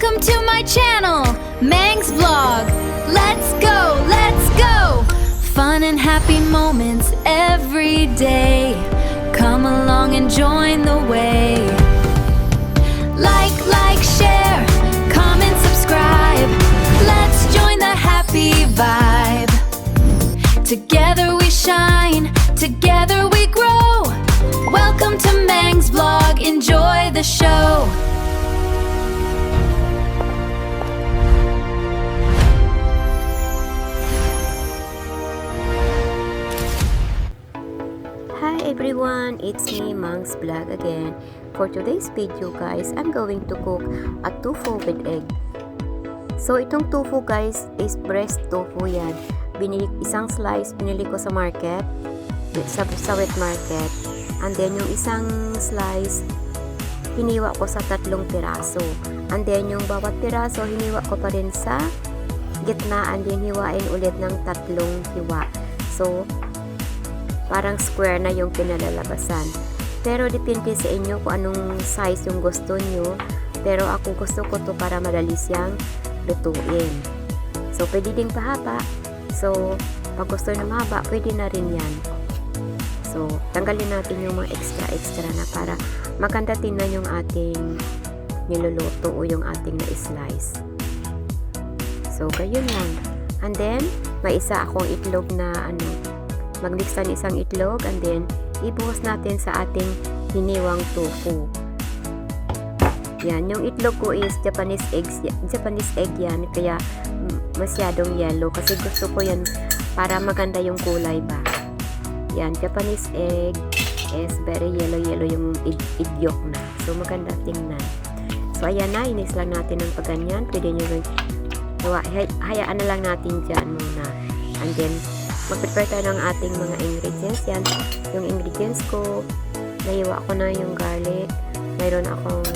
Welcome to my channel, Mang's Vlog. Let's go, let's go! Fun and happy moments every day. Come along and join the way. Like, share, comment, subscribe. Let's join the happy vibe. Together we shine, together we grow. Welcome to Mang's Vlog, enjoy the show. Hi everyone, it's me Mang's Vlog again. For today's video guys, I'm going to cook a tofu with egg. So itong tofu guys is breast tofu yan. Isang slice binili ko sa market, sa wet market. And then yung isang slice hiniwa ko sa 3 piraso. And then yung bawat piraso hiniwa ko pa rin sa gitna, and then hiwain ulit ng 3 hiwa. So parang square na yung pinalalabasan. Pero depende sa inyo kung anong size yung gusto nyo. Pero ako gusto ko to para madali siyang lutuin. So pwede din pahaba. So pag gusto na mahaba, pwede na rin yan. So tanggalin natin yung mga extra na para maganda tingnan yung ating niluluto o yung ating na-slice. So gayon lang. And then may isa akong itlog na mag-mix ng isang itlog, and then ibuhos natin sa ating hiniwang tofu. Yan, yung itlog ko is Japanese egg yan, kaya masyadong yellow kasi gusto ko yan para maganda yung kulay ba. Yan, Japanese egg is very yellow yung egg yolk na. So maganda tingnan. So ayan na, inis lang natin ng paganyan. Pwede nyo rin hayaan na lang natin dyan muna. And then mag-prepare tayo ng ating mga ingredients. Yan, yung ingredients ko, nahiwa ko na yung garlic. Mayroon akong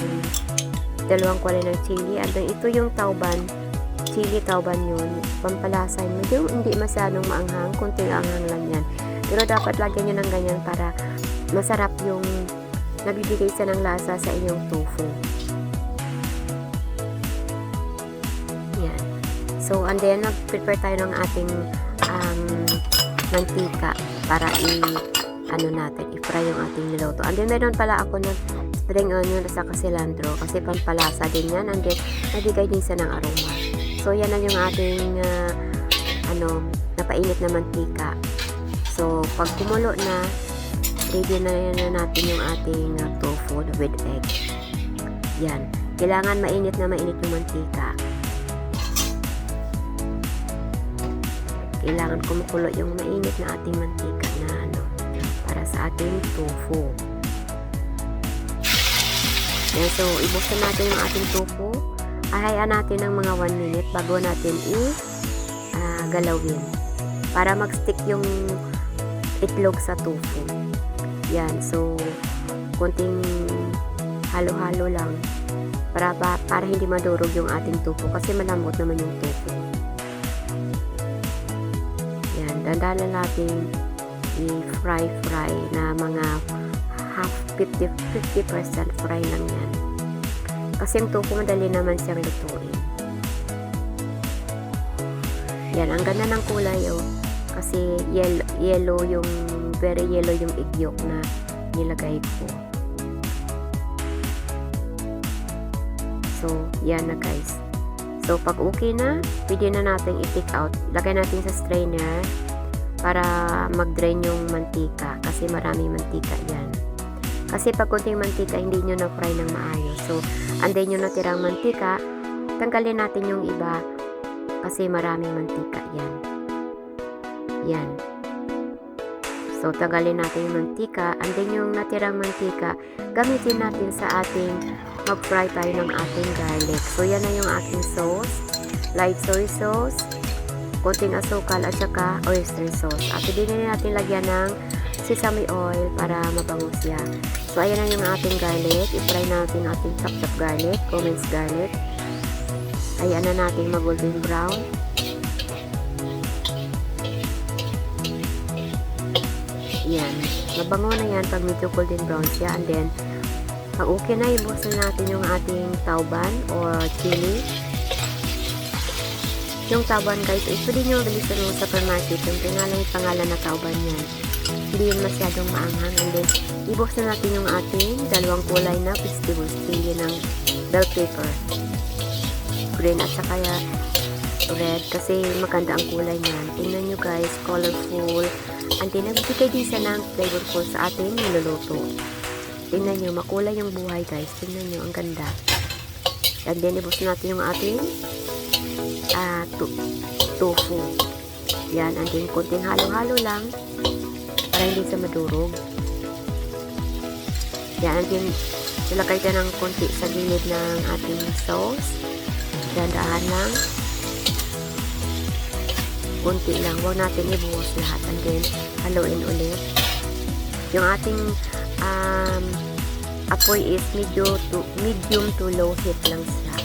2 kwale ng chili. At ito yung tauban. Chili tauban yun. Pampalasa. Medyo hindi masyadong maanghang. Kunting anghang lang yan. Pero dapat lagyan nyo ng ganyan para masarap yung nagbibigay siya ng lasa sa inyong tofu. Yan. So, and then, mag-prepare tayo ng ating mantika para i-fry yung ating niluto. And then meron pala ako ng spring onion at saka cilantro kasi pampalasa din yan, and then nabigay din siya ng aroma. So yan na yung ating napainit na mantika. So pag kumulo na, ready na natin yung ating tofu with egg. Yan, kailangan mainit na mainit yung mantika. Kailangan kumukulo yung mainit na ating mantika na para sa ating tofu. Yan, so ibuksan natin yung ating tofu. Ahayaan natin ng mga 1 minute bago natin galawin para mag-stick yung itlog sa tofu. Yan, so kunting halo-halo lang para hindi madurog yung ating tofu kasi malambot naman yung tofu. Dandanan natin i-fry na mga 50% fry lang yan. Kasi yung tofu madali naman siyang lutuin. Yan, ang ganda ng kulay kasi yellow yung very yellow yung egg yolk na nilagay ko. So, yan na guys. So, pag okay na, pwede na natin i-take out. Lagay natin sa strainer para mag-drain yung mantika kasi maraming mantika yan. Kasi pag kunting mantika, hindi nyo na-fry ng maayos. So, anday nyo natirang mantika, tanggalin natin yung iba kasi maraming mantika yan. Yan. So, tanggalin natin yung mantika. Anday yung natirang mantika, gamitin natin sa ating mag-fry tayo ng ating garlic. So, yan na yung ating sauce. Light soy sauce, konting asukal at saka oyster sauce. At pwede na natin lagyan ng sesame oil para mabango siya. So, ayan na yung ating garlic. I-fry natin ating chop garlic, minced garlic. Ayan na natin mag-golden brown. Yan. Mabango na yan pag medyo golden brown siya. And then, Pag okay na, ibusin natin yung ating tauban or chili. Yung tauban guys, pwede nyo bilisan mo sa supermarket. Yung pangalan na tauban yan. Hindi yun masyadong maanghang. And then, ibusin natin yung ating dalawang kulay na vegetables. Pili ng bell pepper. Green at saka red. Kasi maganda ang kulay niyan. Tingnan nyo guys, colorful. And then, nagbigay din siya ng flavorful sa ating niluluto. Tingnan nyo, makulay yung buhay guys. Tingnan nyo, ang ganda. And then, ibusin natin yung ating tofu. Yan, and then konting halo-halo lang para hindi sa madurog. Yan, and then ilagay ka ng konti sa gilid ng ating sauce. Dandahan lang. Konti lang. Huwag natin ibuhos lahat. And then, haluin ulit. Yung ating apoy is medium to low heat lang siya.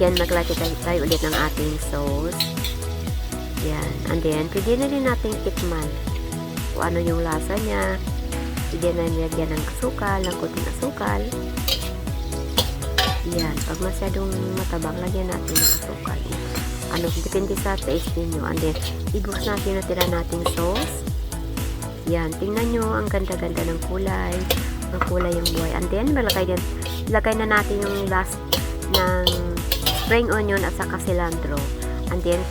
Yan, maglagay tayo ulit ng ating sauce. Yan. And then, pwede na rin natin tikman kung ano yung lasa niya. Pwede na nilagyan ng asukal, ng kunting asukal. Yan. Pag masyadong matabang, lagyan natin ng asukal. Depende sa taste ninyo. And then, ibuksan natin natira nating sauce. Yan. Tingnan nyo, ang ganda-ganda ng kulay. Ang kulay yung buhay. And then, lagay na natin yung last ng spring onion at saka cilantro. And then,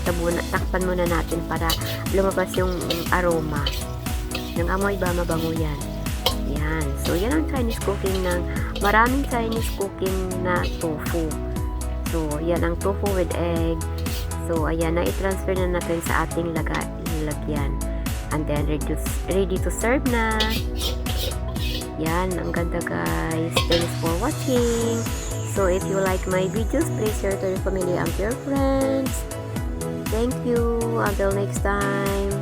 takpan muna natin para lumabas yung aroma. Yung amoy ba, mabango yan. Yan. So, yan ang Chinese cooking ng maraming Chinese cooking na tofu. So, yan ang tofu with egg. So, ayan na, i-transfer na natin sa ating lagyan. And then, ready to serve na. Yan, ang ganda guys. Thanks for watching. So, if you like my videos, please share to your family and your friends. Thank you. Until next time.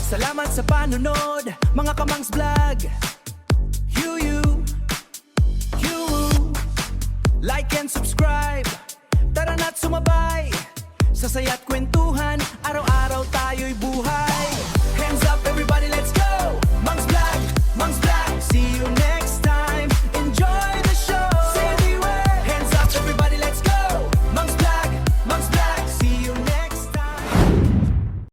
Salamat sa panonood, mga Kamangs Vlog. You like and subscribe. Tara na't sumabay sa saya't kwentuhan. Araw-araw tayo'y buhay.